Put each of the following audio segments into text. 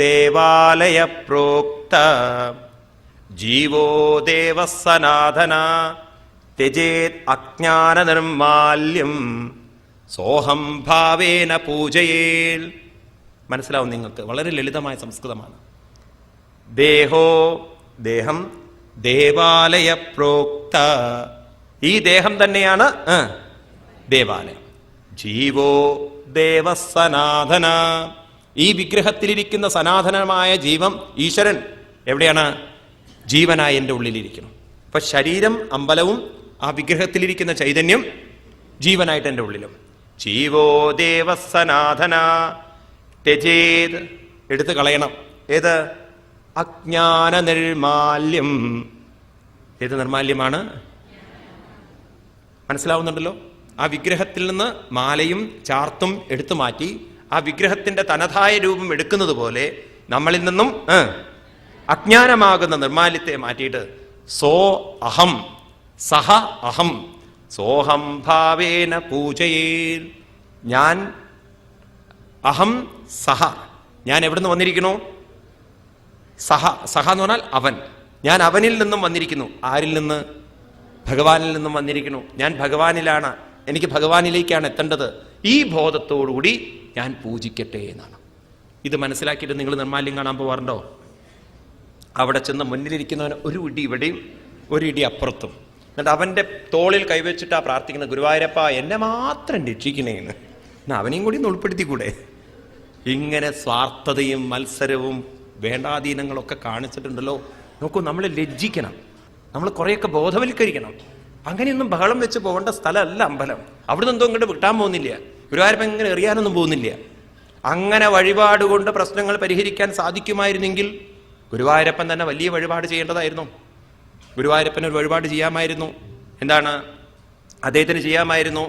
ദേവാലയ പ്രോക്ത ജീവോ ദേവഃ സനാതന ത്യജേത് അജ്ഞാന നിർമാല്യം സോഹം ഭാവേന പൂജയേൽ. മനസ്സിലാവും നിങ്ങൾക്ക്? വളരെ ലളിതമായ സംസ്കൃതമാണ്. ദേഹോ ദേഹം ദേവാലയ പ്രോക്ത, ഈ ദേഹം തന്നെയാണ് ദേവാലയം. ജീവോ ദേവഃ സനാതന, ഈ വിഗ്രഹത്തിലിരിക്കുന്ന സനാതനമായ ജീവൻ ഈശ്വരൻ എവിടെയാണ്? ജീവനായി എൻ്റെ ഉള്ളിലിരിക്കണം. അപ്പൊ ശരീരം അമ്പലവും ആ വിഗ്രഹത്തിലിരിക്കുന്ന ചൈതന്യം ജീവനായിട്ട് എൻ്റെ ഉള്ളിലും. ജീവോ ദേവഃ സനാതന ത്യജേത്, എടുത്തു കളയണം. ഏത്? അജ്ഞാന നിർമാല്യം. ഏത് നിർമാല്യമാണ്? മനസ്സിലാവുന്നുണ്ടല്ലോ? ആ വിഗ്രഹത്തിൽ നിന്ന് മാലയും ചാർത്തും എടുത്തു മാറ്റി ആ വിഗ്രഹത്തിന്റെ തനതായ രൂപം എടുക്കുന്നത് പോലെ നമ്മളിൽ നിന്നും അജ്ഞാനമാകുന്ന നിർമാല്യത്തെ മാറ്റിയിട്ട് സോ അഹം സഹ അഹം സോഹം ഭാവേന പൂജയേൽ. ഞാൻ അഹം സഹ, ഞാൻ എവിടുന്ന് വന്നിരിക്കുന്നു? സഹ, സഹ എന്ന് പറഞ്ഞാൽ അവൻ. ഞാൻ അവനിൽ നിന്നും വന്നിരിക്കുന്നു. ആരിൽ നിന്ന്? ഭഗവാനിൽ നിന്നും വന്നിരിക്കുന്നു. ഞാൻ ഭഗവാനിലാണ്, എനിക്ക് ഭഗവാനിലേക്കാണ് എത്തേണ്ടത്. ഈ ബോധത്തോടുകൂടി ഞാൻ പൂജിക്കട്ടെ എന്നാണ്. ഇത് മനസ്സിലാക്കിയിട്ട് നിങ്ങൾ നിർമാല്യം കാണാൻ പോവാറുണ്ടോ? അവിടെ ചെന്ന് മുന്നിലിരിക്കുന്നവന് ഒരു ഇടി ഇവിടെയും ഒരു ഇടി അപ്പുറത്തും, എന്നിട്ട് അവൻ്റെ തോളിൽ കൈവച്ചിട്ടാ പ്രാർത്ഥിക്കുന്നത്, ഗുരുവായൂരപ്പ എന്നെ മാത്രം രക്ഷിക്കണേന്ന്. എന്നാൽ അവനെയും കൂടി ഒന്ന് ഉൾപ്പെടുത്തിക്കൂടെ? ഇങ്ങനെ സ്വാർത്ഥതയും മത്സരവും വേണ്ടാധീനങ്ങളൊക്കെ കാണിച്ചിട്ടുണ്ടല്ലോ. നോക്കൂ, നമ്മൾ ലജ്ജിക്കണം, നമ്മൾ കുറേയൊക്കെ ബോധവൽക്കരിക്കണം. അങ്ങനെയൊന്നും ബഹളം വെച്ച് പോകേണ്ട സ്ഥലമല്ല അമ്പലം. അവിടുന്ന് എന്തോ ഇങ്ങോട്ട് വിട്ടാൻ പോകുന്നില്ല, ഗുരുവായൂരപ്പൻ ഇങ്ങനെ എറിയാനൊന്നും പോകുന്നില്ല. അങ്ങനെ വഴിപാട് കൊണ്ട് പ്രശ്നങ്ങൾ പരിഹരിക്കാൻ സാധിക്കുമായിരുന്നെങ്കിൽ ഗുരുവായൂരപ്പൻ തന്നെ വലിയ വഴിപാട് ചെയ്യേണ്ടതായിരുന്നു. ഗുരുവായൂരപ്പൻ ഒരു വഴിപാട് ചെയ്യാമായിരുന്നു. എന്താണ് അദ്ദേഹത്തിന് ചെയ്യാമായിരുന്നു?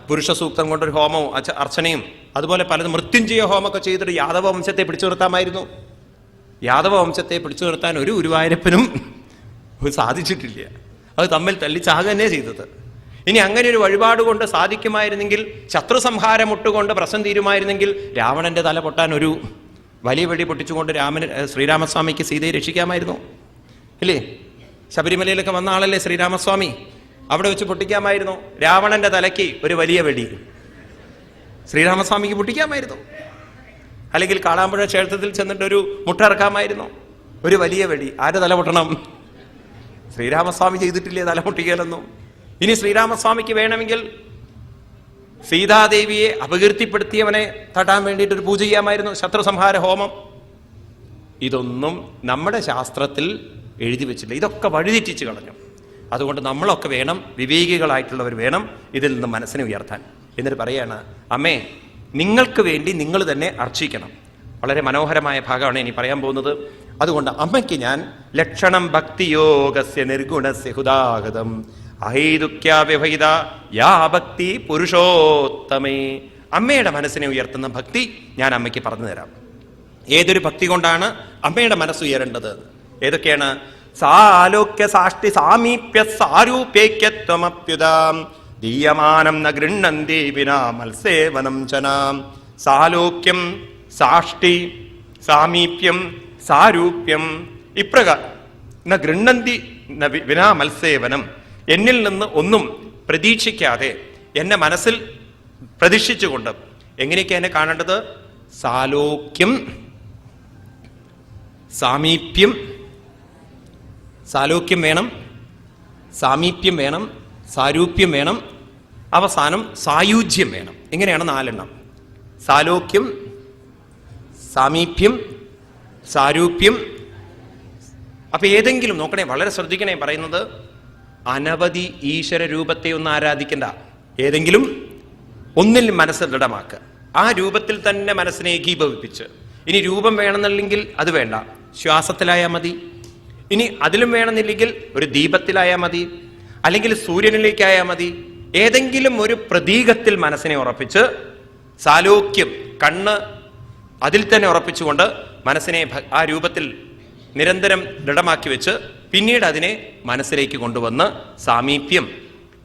പുരുഷ സൂക്തം കൊണ്ടൊരു ഹോമവും അർച്ചനയും അതുപോലെ പലതും മൃത്യുഞ്ജയ ഹോമമൊക്കെ ചെയ്തിട്ട് യാദവ വംശത്തെ പിടിച്ചു നിർത്താമായിരുന്നു. യാദവ വംശത്തെ പിടിച്ചു നിർത്താൻ ഒരു ഗുരുവായൂരപ്പനും സാധിച്ചിട്ടില്ല. അത് തമ്മിൽ തല്ലിച്ചാകുക തന്നെ ചെയ്തത്. ഇനി അങ്ങനെ ഒരു വഴിപാട് കൊണ്ട് സാധിക്കുമായിരുന്നെങ്കിൽ, ശത്രു സംഹാരം മുട്ടുകൊണ്ട് പ്രശ്നം തീരുമായിരുന്നെങ്കിൽ രാവണന്റെ തല പൊട്ടാൻ ഒരു വലിയ വെടി പൊട്ടിച്ചുകൊണ്ട് ശ്രീരാമസ്വാമിക്ക് സീതയെ രക്ഷിക്കാമായിരുന്നു. ഇല്ലേ? ശബരിമലയിലൊക്കെ വന്ന ആളല്ലേ ശ്രീരാമസ്വാമി? അവിടെ വെച്ച് പൊട്ടിക്കാമായിരുന്നു. രാവണന്റെ തലയ്ക്ക് ഒരു വലിയ വെടി ശ്രീരാമസ്വാമിക്ക് പൊട്ടിക്കാമായിരുന്നു. അല്ലെങ്കിൽ കാളാമ്പുഴ ക്ഷേത്രത്തിൽ ചെന്നിട്ട് ഒരു മുട്ട ഇറക്കാമായിരുന്നു. ഒരു വലിയ വെടി. ആര് തല പൊട്ടണം? ശ്രീരാമസ്വാമി ചെയ്തിട്ടില്ലേ തല പൊട്ടിക്കലൊന്നും? ഇനി ശ്രീരാമസ്വാമിക്ക് വേണമെങ്കിൽ സീതാദേവിയെ അപകീർത്തിപ്പെടുത്തിയവനെ തട്ടാൻ വേണ്ടിയിട്ട് ഒരു പൂജ ചെയ്യാമായിരുന്നു, ശത്രു സംഹാര ഹോമം. ഇതൊന്നും നമ്മുടെ ശാസ്ത്രത്തിൽ എഴുതി വെച്ചില്ല. ഇതൊക്കെ വഴിതെറ്റിച്ച് കളഞ്ഞു. അതുകൊണ്ട് നമ്മളൊക്കെ വേണം, വിവേകികളായിട്ടുള്ളവർ വേണം ഇതിൽ നിന്ന് മനസ്സിനെ ഉയർത്താൻ. എന്നിട്ട് പറയാണ്, അമ്മേ നിങ്ങൾക്ക് വേണ്ടി നിങ്ങൾ തന്നെ അർച്ചിക്കണം. വളരെ മനോഹരമായ ഭാഗമാണ് ഇനി പറയാൻ പോകുന്നത്. അതുകൊണ്ട് അമ്മയ്ക്ക് ഞാൻ ലക്ഷണം ഭക്തിയോഗസ്യ നിർഗുണസ്യ ഹുദാഗതം അഹൈതുക്യാവ്യഭൈത യാ ഭക്തി പുരുഷോത്തമേ. അമ്മയുടെ മനസ്സിനെ ഉയർത്തുന്ന ഭക്തി ഞാൻ അമ്മയ്ക്ക് പറഞ്ഞു തരാം. ഏതൊരു ഭക്തി കൊണ്ടാണ് അമ്മയുടെ മനസ്സ് ഉയരേണ്ടത്? ഏതൊക്കെയാണ്? സാലോക്യ സാഷ്ടി സാമീപ്യ സാരൂപ്യൈക്യത്വമപ്യുതാം ദീയമാനം ന ഗൃണ്ണന്തി വിനാ മത്സേവനം ചനാം. സാലോക്യം, സാഷ്ടി, സാമീപ്യം, സാരൂപ്യം ഇപ്രകാരം ന ഗൃണ്ണന്തി വിനാ മത്സേവനം, എന്നിൽ നിന്ന് ഒന്നും പ്രതീക്ഷിക്കാതെ എന്നെ മനസ്സിൽ പ്രതീക്ഷിച്ചുകൊണ്ട്. എങ്ങനെയൊക്കെ എന്നെ കാണേണ്ടത്? സാലോക്യം, സാമീപ്യം, സാലോക്യം വേണം, സാമീപ്യം വേണം, സാരൂപ്യം വേണം, അവസാനം സായുജ്യം വേണം. ഇങ്ങനെയാണ് 4 എണ്ണം. സാലോക്യം, സാമീപ്യം, സാരൂപ്യം. അപ്പൊ ഏതെങ്കിലും നോക്കണേ, വളരെ ശ്രദ്ധിക്കണേ പറയുന്നത്. അനവധി ഈശ്വര രൂപത്തെ ഒന്നും ആരാധിക്കണ്ട. ഏതെങ്കിലും ഒന്നിൽ മനസ്സ് ദൃഢമാക്കുക. ആ രൂപത്തിൽ തന്നെ മനസ്സിനെ ഏകീഭവിപ്പിച്ച്. ഇനി രൂപം വേണമെന്നില്ലെങ്കിൽ അത് വേണ്ട, ശ്വാസത്തിലായാൽ മതി. ഇനി അതിലും വേണമെന്നില്ലെങ്കിൽ ഒരു ദീപത്തിലായാൽ മതി, അല്ലെങ്കിൽ സൂര്യനിലേക്കായാൽ മതി. ഏതെങ്കിലും ഒരു പ്രതീകത്തിൽ മനസ്സിനെ ഉറപ്പിച്ച്, സാലോക്യം കണ്ണ് അതിൽ തന്നെ ഉറപ്പിച്ചുകൊണ്ട് മനസ്സിനെ ആ രൂപത്തിൽ നിരന്തരം ദൃഢമാക്കി വെച്ച് പിന്നീട് അതിനെ മനസ്സിലേക്ക് കൊണ്ടുവന്ന് സാമീപ്യം.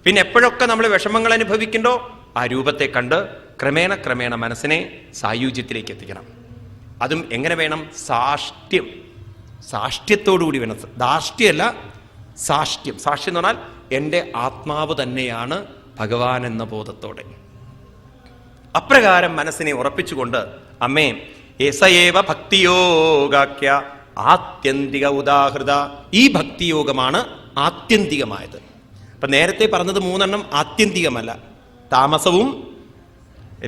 പിന്നെ എപ്പോഴൊക്കെ നമ്മൾ വിഷമങ്ങൾ അനുഭവിക്കണ്ടോ ആ രൂപത്തെ കണ്ട് ക്രമേണ മനസ്സിനെ സായുജ്യത്തിലേക്ക് എത്തിക്കണം. അതും എങ്ങനെ വേണം? സാഷ്ട്യം, സാഷ്ട്യത്തോടുകൂടി വേണം. ധാർഷ്ട്യമല്ല, സാഷ്ട്യം. സാഷ്ട്യം എന്ന് പറഞ്ഞാൽ എൻ്റെ ആത്മാവ് തന്നെയാണ് ഭഗവാൻ എന്ന ബോധത്തോടെ. അപ്രകാരം മനസ്സിനെ ഉറപ്പിച്ചുകൊണ്ട് അമ്മേ ഏസയേവ ഭക്തിയോഗാഖ്യ ആത്യന്തിക ഉദാഹൃത. ഈ ഭക്തിയോഗമാണ് ആത്യന്തികമായത്. അപ്പൊ നേരത്തെ പറഞ്ഞത് 3 ആത്യന്തികമല്ല, താമസവും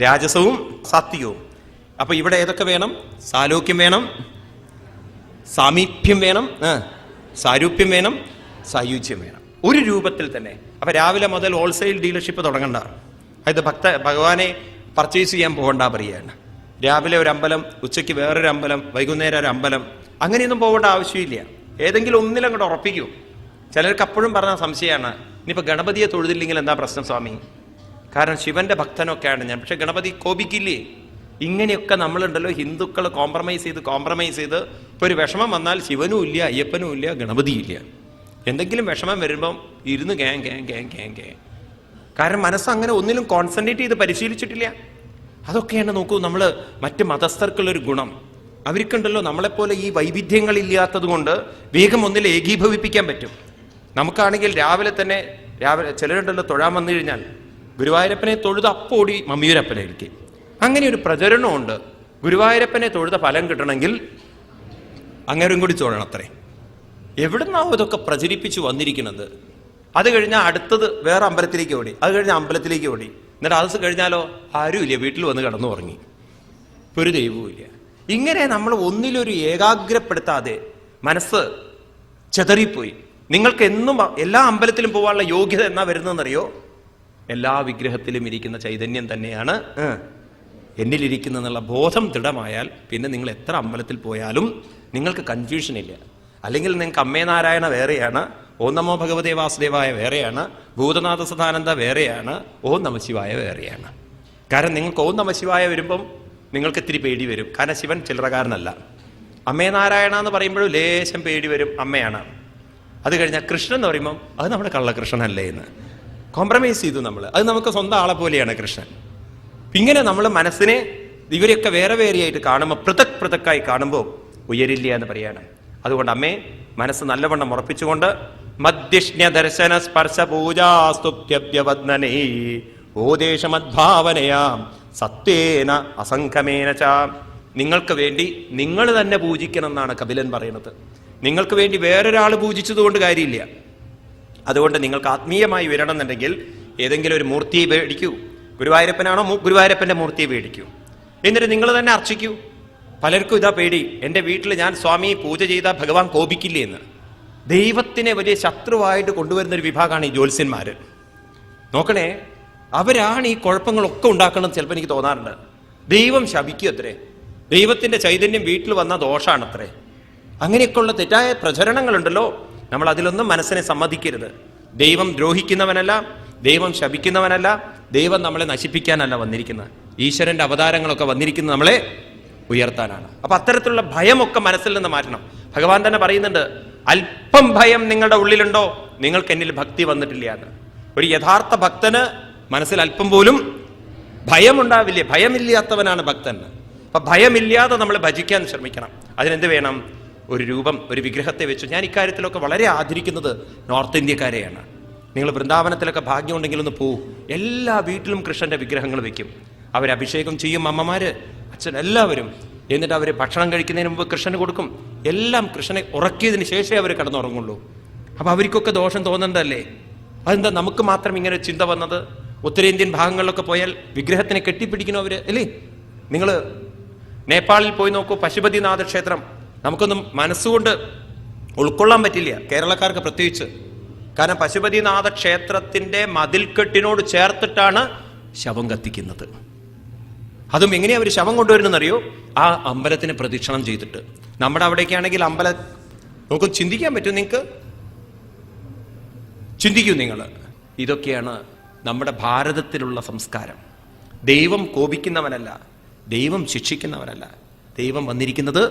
രാജസവും സാത്വികവും. അപ്പൊ ഇവിടെ ഏതൊക്കെ വേണം? സാലോക്യം വേണം, സാമീപ്യം വേണം, സാരൂപ്യം വേണം, സായുജ്യം വേണം. ഒരു രൂപത്തിൽ തന്നെ. അപ്പൊ രാവിലെ മുതൽ ഹോൾസെയിൽ ഡീലർഷിപ്പ് തുടങ്ങണ്ട. അതായത് ഭഗവാനെ പർച്ചേസ് ചെയ്യാൻ പോകണ്ട പറയുകയാണ്. രാവിലെ ഒരു അമ്പലം, ഉച്ചയ്ക്ക് വേറൊരു അമ്പലം, വൈകുന്നേരം ഒരു അമ്പലം, അങ്ങനെയൊന്നും പോകേണ്ട ആവശ്യമില്ല. ഏതെങ്കിലും ഒന്നിലും അങ്ങോട്ട് ഉറപ്പിക്കൂ. ചിലർക്ക് അപ്പോഴും പറഞ്ഞ സംശയമാണ്, ഇനിയിപ്പോൾ ഗണപതിയെ തൊഴുതില്ലെങ്കിൽ എന്താ പ്രശ്നം സ്വാമി? കാരണം ശിവന്റെ ഭക്തനൊക്കെയാണ് ഞാൻ, പക്ഷെ ഗണപതി കോപിക്കില്ലേ? ഇങ്ങനെയൊക്കെ നമ്മളുണ്ടല്ലോ, ഹിന്ദുക്കൾ കോംപ്രമൈസ് ചെയ്ത് ഇപ്പോൾ ഒരു വിഷമം വന്നാൽ ശിവനും ഇല്ല, അയ്യപ്പനും ഇല്ല, ഗണപതിയും ഇല്ല. എന്തെങ്കിലും വിഷമം വരുമ്പം ഇരുന്ന് ഗേ. കാരണം മനസ്സങ്ങനെ ഒന്നിലും കോൺസെൻട്രേറ്റ് ചെയ്ത് പരിശീലിച്ചിട്ടില്ല. അതൊക്കെയാണ് നോക്കൂ നമ്മൾ മറ്റ് മതസ്ഥർക്കുള്ളൊരു ഗുണം. അവർക്കുണ്ടല്ലോ നമ്മളെപ്പോലെ ഈ വൈവിധ്യങ്ങളില്ലാത്തത് കൊണ്ട് വേഗം ഒന്നിൽ ഏകീഭവിപ്പിക്കാൻ പറ്റും. നമുക്കാണെങ്കിൽ രാവിലെ ചിലരുണ്ടല്ലോ തൊഴാൻ വന്നു കഴിഞ്ഞാൽ ഗുരുവായൂരപ്പനെ തൊഴുത അപ്പോടി മമ്മിയൂരപ്പനേക്ക്. അങ്ങനെ ഒരു പ്രചരണമുണ്ട്. ഗുരുവായൂരപ്പനെ തൊഴുത ഫലം കിട്ടണമെങ്കിൽ അങ്ങേരും കൂടി തൊഴണം അത്രേ. എവിടുന്നാവും ഇതൊക്കെ പ്രചരിപ്പിച്ചു വന്നിരിക്കുന്നത്? അത് കഴിഞ്ഞാൽ അടുത്തത് വേറെ അമ്പലത്തിലേക്ക് ഓടി, അത് കഴിഞ്ഞാൽ അമ്പലത്തിലേക്ക് ഓടി. എന്നിട്ട് അത് കഴിഞ്ഞാലോ ആരുമില്ല, വീട്ടിൽ വന്ന് കിടന്നു ഉറങ്ങി, ഇപ്പൊ ഒരു ദൈവവും ഇല്ല. ഇങ്ങനെ നമ്മൾ ഒന്നിലൊരു ഏകാഗ്രപ്പെടുത്താതെ മനസ്സ് ചെതറിപ്പോയി. നിങ്ങൾക്ക് എന്നും എല്ലാ അമ്പലത്തിലും പോകാനുള്ള യോഗ്യത എന്നാ വരുന്നതെന്നറിയോ? എല്ലാ വിഗ്രഹത്തിലും ഇരിക്കുന്ന ചൈതന്യം തന്നെയാണ് എന്നിലിരിക്കുന്നെന്നുള്ള ബോധം ദൃഢമായാൽ പിന്നെ നിങ്ങൾ എത്ര അമ്പലത്തിൽ പോയാലും നിങ്ങൾക്ക് കൺഫ്യൂഷൻ ഇല്ല. അല്ലെങ്കിൽ നിങ്ങൾക്ക് അമ്മേ നാരായണ വേറെയാണ്, ഓം നമോ ഭഗവതേ വാസുദേവായ വേറെയാണ്, ഭൂതനാഥ സദാനന്ദ വേറെയാണ്, ഓം നമശിവായ വേറെയാണ്. കാരണം നിങ്ങൾക്ക് ഓം നമശിവായ വരുമ്പം നിങ്ങൾക്ക് ഇത്തിരി പേടി വരും. കാരണം ശിവൻ ചില്ലറക്കാരനല്ല. അമ്മേ നാരായണ എന്ന് പറയുമ്പോഴും ലേശം പേടി വരും, അമ്മയാണ്. അത് കഴിഞ്ഞാൽ കൃഷ്ണൻ എന്ന് പറയുമ്പം അത് നമ്മുടെ കള്ളകൃഷ്ണനല്ലേ എന്ന് കോംപ്രമൈസ് ചെയ്തു നമ്മൾ. അത് നമുക്ക് സ്വന്തം ആളെ പോലെയാണ് കൃഷ്ണൻ. ഇങ്ങനെ നമ്മൾ മനസ്സിനെ ഇവരെയൊക്കെ വേറെ വേറെയായിട്ട് കാണുമ്പോൾ പൃഥക്കായി കാണുമ്പോൾ ഉയരില്ല എന്ന് പറയാണ്. അതുകൊണ്ട് അമ്മേ മനസ്സ് നല്ലവണ്ണം ഉറപ്പിച്ചുകൊണ്ട് മധ്യഷ്ണ്യ ദർശന സ്പർശ പൂജാസ്തുഭ്യവദ്നനേ ഓദേശമദ്ഭാവനയാം സത്വേന അസംഖമേന ച. നിങ്ങൾക്ക് വേണ്ടി നിങ്ങൾ തന്നെ പൂജിക്കണം എന്നാണ് കപിലൻ പറയുന്നത്. നിങ്ങൾക്ക് വേണ്ടി വേറൊരാൾ പൂജിച്ചതുകൊണ്ട് കാര്യമില്ല. അതുകൊണ്ട് നിങ്ങൾക്ക് ആത്മീയമായി വരണം എന്നുണ്ടെങ്കിൽ ഏതെങ്കിലും ഒരു മൂർത്തിയെ മേടിക്കൂ. ഗുരുവായൂരപ്പനാണോ, ഗുരുവായൂരപ്പന്റെ മൂർത്തിയെ മേടിക്കൂ. എന്നിട്ട് നിങ്ങൾ തന്നെ അർച്ചിക്കൂ. പലർക്കും ഇതാ പേടി, എൻ്റെ വീട്ടിൽ ഞാൻ സ്വാമിയെ പൂജ ചെയ്താൽ ഭഗവാൻ കോപിക്കില്ലേ എന്ന്. ദൈവത്തിനെ വലിയ ശത്രുവായിട്ട് കൊണ്ടുവരുന്ന ഒരു വിഭാഗമാണ് ഈ ജ്യോത്സ്യന്മാര്. നോക്കണേ, അവരാണ് ഈ കുഴപ്പങ്ങളൊക്കെ ഉണ്ടാക്കുന്നത്. ചിലപ്പോൾ എനിക്ക് തോന്നാറുണ്ട്, ദൈവം ശപിക്കും അത്രേ, ദൈവത്തിന്റെ ചൈതന്യം വീട്ടിൽ വന്ന ദോഷാണത്രേ. അങ്ങനെയൊക്കെയുള്ള തെറ്റായ പ്രചരണങ്ങളുണ്ടല്ലോ, നമ്മൾ അതിലൊന്നും മനസ്സിനെ സമ്മതിക്കരുത്. ദൈവം ദ്രോഹിക്കുന്നവനല്ല, ദൈവം ശപിക്കുന്നവനല്ല, ദൈവം നമ്മളെ നശിപ്പിക്കാനല്ല വന്നിരിക്കുന്നത്. ഈശ്വരന്റെ അവതാരങ്ങളൊക്കെ വന്നിരിക്കുന്നത് നമ്മളെ ഉയർത്താനാണ്. അപ്പൊ അത്തരത്തിലുള്ള ഭയമൊക്കെ മനസ്സിൽ നിന്ന് മാറ്റണം. ഭഗവാൻ തന്നെ പറയുന്നുണ്ട്, അല്പം ഭയം നിങ്ങളുടെ ഉള്ളിലുണ്ടോ നിങ്ങൾക്ക് എന്നിൽ ഭക്തി വന്നിട്ടില്ല എന്ന്. ഒരു യഥാർത്ഥ ഭക്തന് മനസ്സിൽ അല്പം പോലും ഭയമുണ്ടാവില്ലേ? ഭയമില്ലാത്തവനാണ് ഭക്തൻ. അപ്പൊ ഭയമില്ലാതെ നമ്മൾ ഭജിക്കാൻ ശ്രമിക്കണം. അതിനെന്ത് വേണം? ഒരു രൂപം, ഒരു വിഗ്രഹത്തെ വെച്ചു. ഞാൻ ഇക്കാര്യത്തിലൊക്കെ വളരെ ആദരിക്കുന്നത് നോർത്ത് ഇന്ത്യക്കാരെയാണ്. നിങ്ങൾ വൃന്ദാവനത്തിലൊക്കെ ഭാഗ്യമുണ്ടെങ്കിൽ ഒന്ന് പോവും. എല്ലാ വീട്ടിലും കൃഷ്ണന്റെ വിഗ്രഹങ്ങൾ വെക്കും. അവരഭിഷേകം ചെയ്യും, അമ്മമാര്, അച്ഛൻ, എല്ലാവരും. എന്നിട്ട് അവർ ഭക്ഷണം കഴിക്കുന്നതിന് മുമ്പ് കൃഷ്ണന് കൊടുക്കും. എല്ലാം കൃഷ്ണനെ ഉറക്കിയതിന് ശേഷമേ അവർ കിടന്നുറങ്ങുള്ളൂ. അപ്പൊ അവർക്കൊക്കെ ദോഷം തോന്നണ്ടല്ലേ? അതെന്താ നമുക്ക് മാത്രം ഇങ്ങനെ ചിന്ത വന്നത്? ഉത്തരേന്ത്യൻ ഭാഗങ്ങളിലൊക്കെ പോയാൽ വിഗ്രഹത്തിനെ കെട്ടിപ്പിടിക്കണോ അവര്, അല്ലേ? നിങ്ങൾ നേപ്പാളിൽ പോയി നോക്കൂ, പശുപതിനാഥ ക്ഷേത്രം. നമുക്കൊന്നും മനസ്സുകൊണ്ട് ഉൾക്കൊള്ളാൻ പറ്റില്ല, കേരളക്കാർക്ക് പ്രത്യേകിച്ച്. കാരണം പശുപതിനാഥ ക്ഷേത്രത്തിന്റെ മതിൽക്കെട്ടിനോട് ചേർത്തിട്ടാണ് ശവം കത്തിക്കുന്നത്. അതും എങ്ങനെയാ അവർ ശവം കൊണ്ടുവരുന്നറിയോ? ആ അമ്പലത്തിന് പ്രദക്ഷിണം ചെയ്തിട്ട്. നമ്മുടെ അവിടേക്കാണെങ്കിൽ അമ്പലം നമുക്ക് ചിന്തിക്കാൻ പറ്റും. നിങ്ങൾക്ക് ചിന്തിക്കൂ നിങ്ങൾ. ഇതൊക്കെയാണ് നമ്മുടെ ഭാരതത്തിലുള്ള സംസ്കാരം. ദൈവം കോപിക്കുന്നവനല്ല, ദൈവം ശിക്ഷിക്കുന്നവനല്ല. ദൈവം വന്നിരിക്കുന്നത്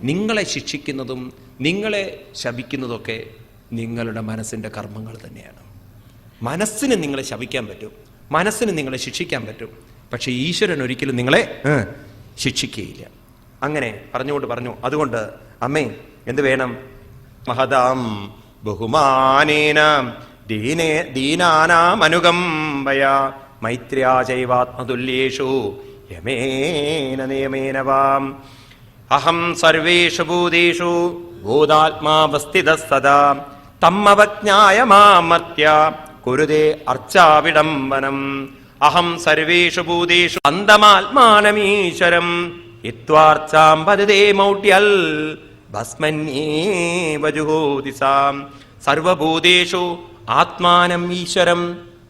നിങ്ങളെ ശിക്ഷിക്കുന്നതും നിങ്ങളെ ശപിക്കുന്നതൊക്കെ നിങ്ങളുടെ മനസ്സിന്റെ കർമ്മങ്ങൾ തന്നെയാണ്. മനസ്സിന് നിങ്ങളെ ശപിക്കാൻ പറ്റും, മനസ്സിന് നിങ്ങളെ ശിക്ഷിക്കാൻ പറ്റും. പക്ഷെ ഈശ്വരൻ ഒരിക്കലും നിങ്ങളെ ശിക്ഷിക്കുകയില്ല. അങ്ങനെ പറഞ്ഞുകൊണ്ട് പറഞ്ഞു. അതുകൊണ്ട് അമ്മേ എന്ത് വേണം? മഹതാം ബഹുമാനേന ദീനാനാമനുകമ്പയാ മൈത്ര്യാ ചൈവാത്മതുല്യേഷു യമേന നിയമേന വാം അഹം സർവേഷു ഭൂതേഷു ഭൂതാത്മാവസ്ഥിതഃ സദാ തമ്മവജ്ഞായ മാമർത്യ കുരുതേ അർച്ചാവിഡംബനം. അഹം സർവേഷു ഭൂതേഷു അന്തമാത്മാനമീശ്വരം ഹിത്വാർച്ചാം പദതേ മൗഢ്യൽ ഭസ്മന്യേവ ജുഹോതിസാം. സർവഭൂതേഷു ആത്മാനം ഈശ്വരം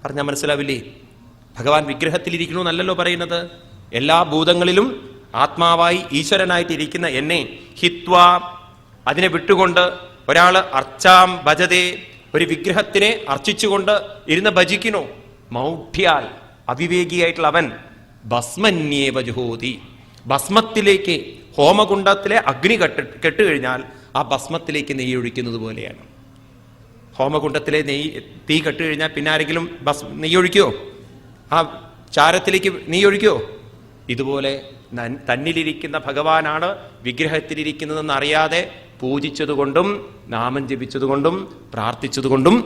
പറഞ്ഞാൽ മനസ്സിലാവില്ലേ? ഭഗവാൻ വിഗ്രഹത്തിലിരിക്കണു എന്നല്ലല്ലോ പറയുന്നത്. എല്ലാ ഭൂതങ്ങളിലും ആത്മാവായി ഈശ്വരനായിട്ടിരിക്കുന്ന എന്നെ ഹിത്വ അതിനെ വിട്ടുകൊണ്ട് ഒരാള് അർച്ചാം ഭജതേ ഒരു വിഗ്രഹത്തിനെ അർച്ചിച്ചുകൊണ്ട് ഇരുന്ന് ഭജിക്കണോ? മൗഢ്യാൽ അവിവേകിയായിട്ടുള്ള അവൻ ഭസ്മന്യേവ ജുഹോതി ഭസ്മത്തിലേക്ക് ഹോമകുണ്ടത്തിലെ അഗ്നി കെട്ടുകഴിഞ്ഞാൽ ആ ഭസ്മത്തിലേക്ക് നെയ്യ് ഒഴിക്കുന്നത് പോലെയാണ്. ഹോമകുണ്ടത്തിലെ തീ കെട്ടുകഴിഞ്ഞാൽ പിന്നെ ആരെങ്കിലും നെയ്യൊഴിക്കോ? ആ ചാരത്തിലേക്ക് നെയ്യൊഴിക്കോ? ഇതുപോലെ തന്നിലിരിക്കുന്ന ഭഗവാനാണ് വിഗ്രഹത്തിലിരിക്കുന്നതെന്ന് അറിയാതെ പൂജിച്ചതുകൊണ്ടും നാമം ജപിച്ചതുകൊണ്ടും പ്രാർത്ഥിച്ചതുകൊണ്ടും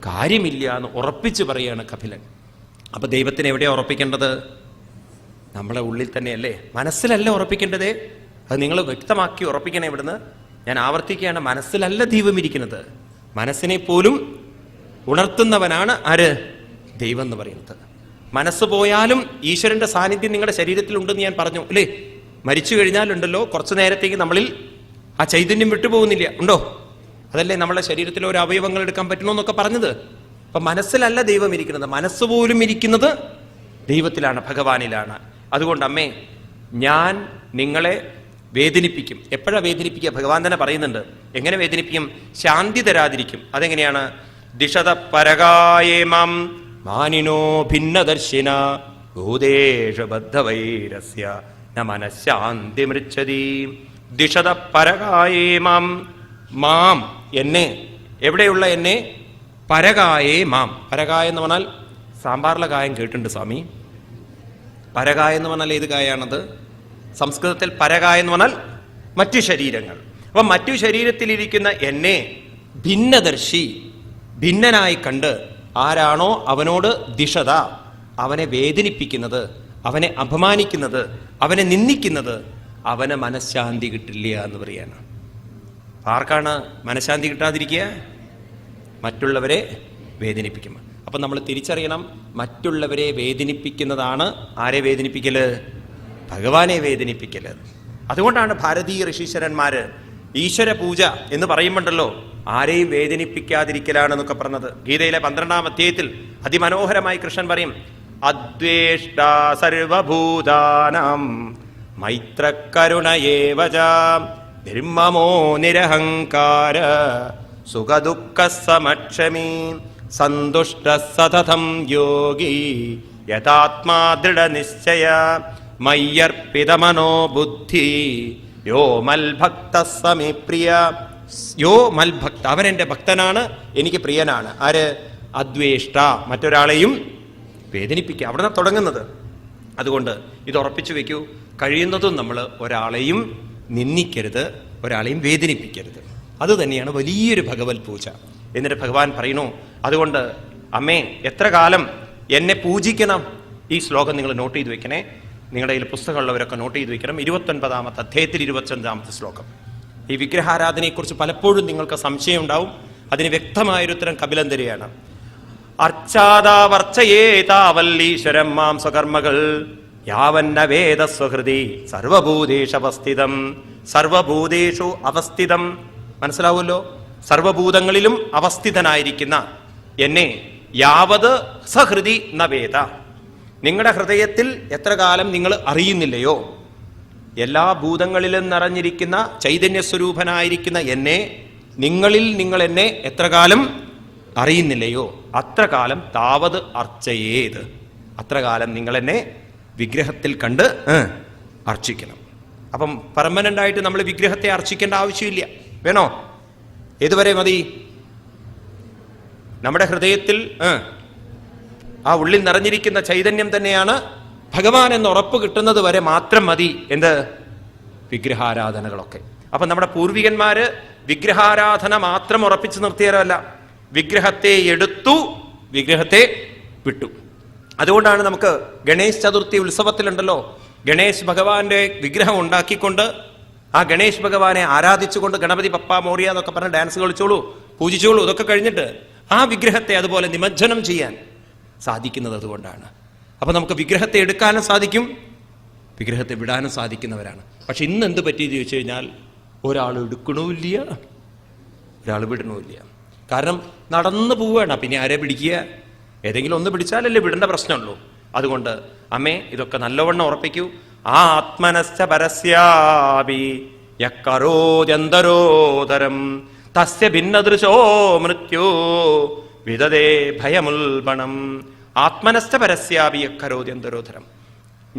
കാര്യമില്ല എന്ന് ഉറപ്പിച്ച് പറയാണ് കപിലൻ. അപ്പൊ ദൈവത്തിനെ എവിടെയാ ഉറപ്പിക്കേണ്ടത്? നമ്മളെ ഉള്ളിൽ തന്നെയല്ലേ, മനസ്സിലല്ല ഉറപ്പിക്കേണ്ടത്. അത് നിങ്ങൾ വ്യക്തമാക്കി ഉറപ്പിക്കണേ. ഇവിടുന്ന് ഞാൻ ആവർത്തിക്കുകയാണ്, മനസ്സിലല്ല ദൈവം ഇരിക്കുന്നത്. മനസ്സിനെ പോലും ഉണർത്തുന്നവനാണ് ആര്? ദൈവം എന്ന് പറയുന്നത്. മനസ്സ് പോയാലും ഈശ്വരന്റെ സാന്നിധ്യം നിങ്ങളുടെ ശരീരത്തിലുണ്ടെന്ന് ഞാൻ പറഞ്ഞു അല്ലേ? മരിച്ചു കഴിഞ്ഞാലുണ്ടല്ലോ കുറച്ചു നേരത്തേക്ക് നമ്മളിൽ ആ ചൈതന്യം വിട്ടുപോകുന്നില്ല, ഉണ്ടോ? അതല്ലേ നമ്മളെ ശരീരത്തിൽ ഓരോ അവയവങ്ങൾ എടുക്കാൻ പറ്റണമെന്നൊക്കെ പറഞ്ഞത്. അപ്പൊ മനസ്സിലല്ല ദൈവം ഇരിക്കുന്നത്, മനസ്സ് പോലും ഇരിക്കുന്നത് ദൈവത്തിലാണ്, ഭഗവാനിലാണ്. അതുകൊണ്ട് അമ്മേ ഞാൻ നിങ്ങളെ വേദനിപ്പിക്കും. എപ്പോഴാ വേദനിപ്പിക്കുക? ഭഗവാൻ തന്നെ പറയുന്നുണ്ട്. എങ്ങനെ വേദനിപ്പിക്കും? ശാന്തി തരാതിരിക്കും. അതെങ്ങനെയാണ്? ദിശത പരകായേമാം മാനിനോ ഭിന്നദർശിന ഭൂതേഷു ബദ്ധവൈരസ്യ ന മനഃശാന്തി മൃച്ഛതി. ദിശത പരകായേമാം മാം എന്നെ, എവിടെയുള്ള എന്നെ? പരകായേ മാം. പരകായ എന്ന് പറഞ്ഞാൽ സാമ്പാറിലെ കായം കേട്ടിട്ടുണ്ട് സ്വാമി. പരകായ എന്ന് പറഞ്ഞാൽ ഏത് കായാണത്? സംസ്കൃതത്തിൽ പരകായ എന്ന് പറഞ്ഞാൽ മറ്റു ശരീരങ്ങൾ. അപ്പൊ മറ്റു ശരീരത്തിലിരിക്കുന്ന എന്നെ ഭിന്നദർശി, ഭിന്നനായി കണ്ട് ആരാണോ അവനോട് ദിശത, അവനെ വേദനിപ്പിക്കുന്നത്, അവനെ അപമാനിക്കുന്നത്, അവനെ നിന്ദിക്കുന്നത്, അവന് മനഃശാന്തി കിട്ടില്ല എന്ന് പറയാണ്. ആർക്കാണ് മനഃശാന്തി കിട്ടാതിരിക്കുക? മറ്റുള്ളവരെ വേദനിപ്പിക്കുമ്പോൾ. അപ്പം നമ്മൾ തിരിച്ചറിയണം, മറ്റുള്ളവരെ വേദനിപ്പിക്കുന്നതാണ് ആരെ വേദനിപ്പിക്കല്? ഭഗവാനെ വേദനിപ്പിക്കല്. അതുകൊണ്ടാണ് ഭാരതീയ ഋഷീശ്വരന്മാര് ഈശ്വര പൂജ എന്ന് പറയുമ്പോണ്ടല്ലോ ആരെയും വേദനിപ്പിക്കാതിരിക്കലാണെന്നൊക്കെ പറഞ്ഞത്. ഗീതയിലെ 12-ാം അധ്യായത്തിൽ അതിമനോഹരമായി കൃഷ്ണൻ പറയും, അദ്വേഷ്ട സർവഭൂതാനാം മൈത്രകരുണയേവ ച നിർമ്മമോ നിരഹങ്കാര സുഖദുഃഖ സമക്ഷമീ സന്തുഷ്ട സതതം യോഗി യഥാത്മാ ദൃഢനിശ്ചയ മയ്യർപ്പിതമനോ ബുദ്ധി യോ മൽഭക്ത സമി പ്രിയ. യോ മൽഭക്ത, അവൻ എൻ്റെ ഭക്തനാണ്, എനിക്ക് പ്രിയനാണ്. ആര്? അദ്വേഷ്ട, മറ്റൊരാളെയും വേദനിപ്പിക്കുക. അവിടെ നിന്ന് തുടങ്ങുന്നത്. അതുകൊണ്ട് ഇത് ഉറപ്പിച്ചു വെക്കൂ, കഴിയുന്നതും നമ്മൾ ഒരാളെയും നിന്ദിക്കരുത്, ഒരാളെയും വേദനിപ്പിക്കരുത്. അത് തന്നെയാണ് വലിയൊരു ഭഗവത് പൂജ. എന്നിട്ട് ഭഗവാൻ പറയണു, അതുകൊണ്ട് അമ്മേ എത്ര കാലം എന്നെ പൂജിക്കണം? ഈ ശ്ലോകം നിങ്ങൾ നോട്ട് ചെയ്ത് വെക്കണേ. നിങ്ങളുടെ കയ്യിൽ പുസ്തകമുള്ളവരൊക്കെ നോട്ട് ചെയ്ത് വെക്കണം. 29-ാമത്തെ അധ്യായത്തിൽ 25-ാമത്തെ ശ്ലോകം. ഈ വിഗ്രഹാരാധനയെക്കുറിച്ച് പലപ്പോഴും നിങ്ങൾക്ക് സംശയം ഉണ്ടാവും. അതിന് വ്യക്തമായൊരു ഉത്തരം കപിലൻ തരികയാണ്. അർച്ചാദാവർച്ചയേതാവല്ലീശ്വരം മാം സ്വകർമ്മകൾ യാവന്ന വേദ സ്വഹൃതി സർവഭൂതേഷു അവസ്ഥിതം. സർവഭൂതേഷു അവസ്ഥിതം മനസ്സിലാവുമല്ലോ? സർവഭൂതങ്ങളിലും അവസ്ഥിതനായിരിക്കുന്ന എന്നെ യാവത് സഹൃതി ന വേദ, നിങ്ങളുടെ ഹൃദയത്തിൽ എത്ര കാലം നിങ്ങൾ അറിയുന്നില്ലയോ, എല്ലാ ഭൂതങ്ങളിലും നിറഞ്ഞിരിക്കുന്ന ചൈതന്യസ്വരൂപനായിരിക്കുന്ന എന്നെ നിങ്ങൾ എന്നെ എത്ര കാലം അറിയുന്നില്ലയോ, അത്ര കാലം താവത് അർച്ചയേത്, അത്ര കാലം നിങ്ങൾ എന്നെ വിഗ്രഹത്തിൽ കണ്ട് അർച്ചിക്കണം. അപ്പം പെർമനന്റ് ആയിട്ട് നമ്മൾ വിഗ്രഹത്തെ അർച്ചിക്കേണ്ട ആവശ്യമില്ല. വേണോ? ഏതുവരെ മതി? നമ്മുടെ ഹൃദയത്തിൽ ആ ഉള്ളിൽ നിറഞ്ഞിരിക്കുന്ന ചൈതന്യം തന്നെയാണ് ഭഗവാൻ എന്ന് ഉറപ്പ് കിട്ടുന്നത് വരെ മാത്രം മതി. എന്ത്? വിഗ്രഹാരാധനകളൊക്കെ. അപ്പൊ നമ്മുടെ പൂർവികന്മാര് വിഗ്രഹാരാധന മാത്രം ഉറപ്പിച്ചു നിർത്തിയാലല്ല, വിഗ്രഹത്തെ എടുത്തു, വിഗ്രഹത്തെ വിട്ടു. അതുകൊണ്ടാണ് നമുക്ക് ഗണേശ് ചതുർത്ഥി ഉത്സവത്തിലുണ്ടല്ലോ, ഗണേശ് ഭഗവാന്റെ വിഗ്രഹം ഉണ്ടാക്കിക്കൊണ്ട് ആ ഗണേശ് ഭഗവാനെ ആരാധിച്ചുകൊണ്ട് ഗണപതി പപ്പ മോറിയ എന്നൊക്കെ പറഞ്ഞ് ഡാൻസ് കളിച്ചോളൂ, പൂജിച്ചോളൂ. ഇതൊക്കെ കഴിഞ്ഞിട്ട് ആ വിഗ്രഹത്തെ അതുപോലെ നിമജ്ജനം ചെയ്യാൻ സാധിക്കുന്നത് അതുകൊണ്ടാണ്. അപ്പൊ നമുക്ക് വിഗ്രഹത്തെ എടുക്കാനും സാധിക്കും, വിഗ്രഹത്തെ വിടാനും സാധിക്കുന്നവരാണ്. പക്ഷെ ഇന്ന് എന്ത് പറ്റിയെന്ന് ചോദിച്ചു കഴിഞ്ഞാൽ ഒരാൾ എടുക്കണമില്ല, ഒരാൾ വിടണമില്ല. കാരണം നടന്നു പോവുകയാണ്. പിന്നെ ആരെ പിടിക്കുക? ഏതെങ്കിലും ഒന്ന് പിടിച്ചാലല്ലേ വിടേണ്ട പ്രശ്നമുള്ളൂ. അതുകൊണ്ട് അമ്മേ ഇതൊക്കെ നല്ലവണ്ണം ഉറപ്പിക്കൂ. ആ ആത്മനശ്ച പരസ്യാപി യക്കരോദ്യന്തരോദരം തസ്യ ഭിന്നദൃശോ മൃത്യോ വിദതേ ഭയമുൽബണം. ആത്മനശ്ച പരസ്യാപി യക്കരോദ്യന്തരോദരം.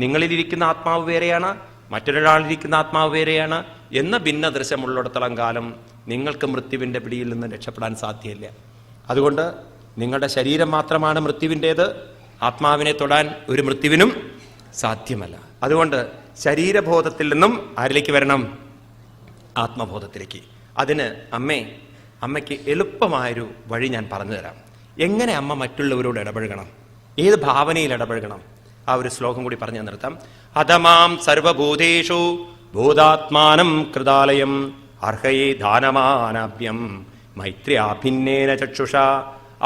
നിങ്ങളിലിരിക്കുന്ന ആത്മാവ് വേറെയാണ്, മറ്റൊരാളിരിക്കുന്ന ആത്മാവ് വേറെയാണ് എന്ന ഭിന്നദൃശ്യമുള്ളിടത്തോളം കാലം നിങ്ങൾക്ക് മൃത്യുവിൻ്റെ പിടിയിൽ നിന്ന് രക്ഷപ്പെടാൻ സാധ്യമല്ല. അതുകൊണ്ട് നിങ്ങളുടെ ശരീരം മാത്രമാണ് മൃത്യുവിൻ്റേത്, ആത്മാവിനെ തൊടാൻ ഒരു മൃത്യുവിനും സാധ്യമല്ല. അതുകൊണ്ട് ശരീരബോധത്തിൽ നിന്നും ആരിലേക്ക് വരണം? ആത്മബോധത്തിലേക്ക്. അതിന് അമ്മയ്ക്ക് എളുപ്പമായൊരു വഴി ഞാൻ പറഞ്ഞു തരാം. എങ്ങനെ അമ്മ മറ്റുള്ളവരോട് ഇടപഴകണം, ഏത് ഭാവനയിൽ ഇടപഴകണം, ആ ഒരു ശ്ലോകം കൂടി പറഞ്ഞു നിർത്താം. അധമാം സർവഭൂതേഷു ഭൂതാത്മാനം കൃതാലയം അർഹയേ ദാനമാനാഭ്യം മൈത്ര്യാഭിന്നേന ചക്ഷുഷ.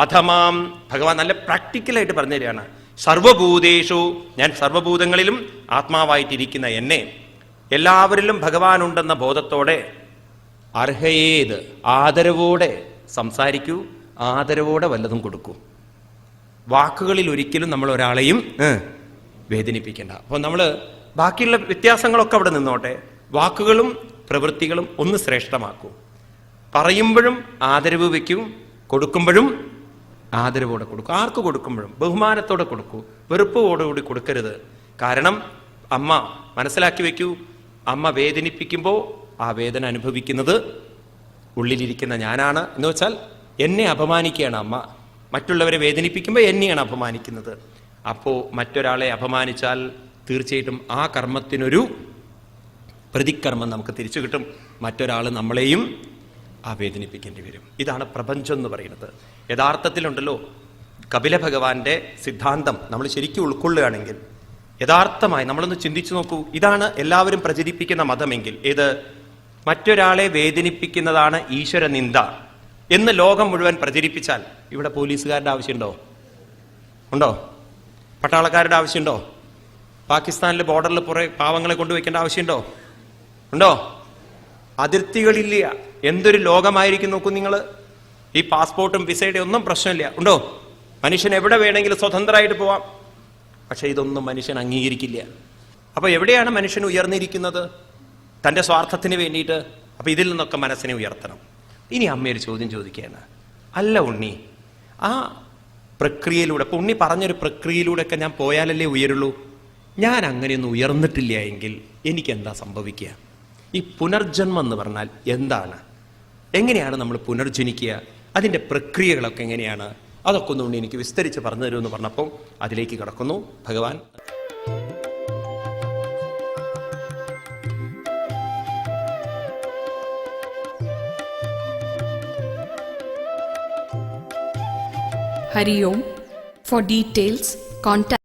അധമാം ഭഗവാൻ നല്ല പ്രാക്ടിക്കലായിട്ട് പറഞ്ഞു തരികയാണ്. സർവഭൂതേഷു, ഞാൻ സർവഭൂതങ്ങളിലും ആത്മാവായിട്ടിരിക്കുന്ന എന്നെ എല്ലാവരിലും ഭഗവാനുണ്ടെന്ന ബോധത്തോടെ അർഹയേത്, ആദരവോടെ സംസാരിക്കൂ, ആദരവോടെ വല്ലതും കൊടുക്കൂ. വാക്കുകളിൽ ഒരിക്കലും നമ്മൾ ഒരാളെയും വേദനിപ്പിക്കേണ്ട. അപ്പോൾ നമ്മൾ ബാക്കിയുള്ള വ്യത്യാസങ്ങളൊക്കെ അവിടെ നിന്നോട്ടെ, വാക്കുകളും പ്രവൃത്തികളും ഒന്ന് ശ്രേഷ്ഠമാക്കൂ. പറയുമ്പോഴും ആദരവ് വയ്ക്കും, കൊടുക്കുമ്പോഴും ആദരവോടെ കൊടുക്കും. ആർക്ക് കൊടുക്കുമ്പോഴും ബഹുമാനത്തോടെ കൊടുക്കൂ, വെറുപ്പോടുകൂടി കൊടുക്കരുത്. കാരണം അമ്മ മനസ്സിലാക്കി വയ്ക്കൂ, അമ്മ വേദനിപ്പിക്കുമ്പോൾ ആ വേദന അനുഭവിക്കുന്നത് ഉള്ളിലിരിക്കുന്ന ഞാനാണ്. എന്ന് വെച്ചാൽ എന്നെ അപമാനിക്കുകയാണ് അമ്മ. മറ്റുള്ളവരെ വേദനിപ്പിക്കുമ്പോൾ എന്നെയാണ് അപമാനിക്കുന്നത്. അപ്പോൾ മറ്റൊരാളെ അപമാനിച്ചാൽ തീർച്ചയായിട്ടും ആ കർമ്മത്തിനൊരു പ്രതികർമ്മം നമുക്ക് തിരിച്ചു കിട്ടും. മറ്റൊരാൾ നമ്മളെയും വേദനിപ്പിക്കേണ്ടി വരും. ഇതാണ് പ്രപഞ്ചം എന്ന് പറയുന്നത്. യഥാർത്ഥത്തിലുണ്ടല്ലോ കപില ഭഗവാന്റെ സിദ്ധാന്തം നമ്മൾ ശരിക്കും ഉൾക്കൊള്ളുകയാണെങ്കിൽ, യഥാർത്ഥമായി നമ്മളൊന്ന് ചിന്തിച്ചു നോക്കൂ. ഇതാണ് എല്ലാവരും പ്രചരിപ്പിക്കുന്ന മതമെങ്കിൽ, ഏത്? മറ്റൊരാളെ വേദനിപ്പിക്കുന്നതാണ് ഈശ്വര നിന്ദ എന്ന് ലോകം മുഴുവൻ പ്രചരിപ്പിച്ചാൽ ഇവിടെ പോലീസുകാരുടെ ആവശ്യമുണ്ടോ? ഉണ്ടോ? പട്ടാളക്കാരുടെ ആവശ്യമുണ്ടോ? പാകിസ്ഥാനിലെ ബോർഡറിൽ പുറേ പാവങ്ങളെ കൊണ്ടുവയ്ക്കേണ്ട ആവശ്യമുണ്ടോ? ഉണ്ടോ? അതിർത്തികളില്ല. എന്തൊരു ലോകമായിരിക്കും നോക്കൂ നിങ്ങൾ. ഈ പാസ്പോർട്ടും വിസയുടെ ഒന്നും പ്രശ്നമില്ല. ഉണ്ടോ? മനുഷ്യൻ എവിടെ വേണമെങ്കിലും സ്വതന്ത്രമായിട്ട് പോവാം. പക്ഷെ ഇതൊന്നും മനുഷ്യൻ അംഗീകരിക്കില്ല. അപ്പൊ എവിടെയാണ് മനുഷ്യൻ ഉയർന്നിരിക്കുന്നത്? തൻ്റെ സ്വാർത്ഥത്തിന് വേണ്ടിയിട്ട്. അപ്പൊ ഇതിൽ നിന്നൊക്കെ മനസ്സിനെ ഉയർത്തണം. ഇനി അമ്മയൊരു ചോദ്യം ചോദിക്കുകയാണ്. അല്ല ഉണ്ണി, ആ പ്രക്രിയയിലൂടെ, ഇപ്പൊ ഉണ്ണി പറഞ്ഞൊരു പ്രക്രിയയിലൂടെയൊക്കെ ഞാൻ പോയാലല്ലേ ഉയരുള്ളൂ. ഞാൻ അങ്ങനെയൊന്നും ഉയർന്നിട്ടില്ല എങ്കിൽ എനിക്കെന്താ സംഭവിക്കുക? ഈ പുനർജന്മം എന്ന് പറഞ്ഞാൽ എന്താണ്? എങ്ങനെയാണ് നമ്മൾ പുനർജനിക്കുക? അതിൻ്റെ പ്രക്രിയകളൊക്കെ എങ്ങനെയാണ്? അതൊക്കെ ഒന്നുകൊണ്ട് എനിക്ക് വിസ്തരിച്ച് പറഞ്ഞു തരുമെന്ന് പറഞ്ഞപ്പോൾ അതിലേക്ക് കടക്കുന്നു ഭഗവാൻ. Hari Om. For details, contact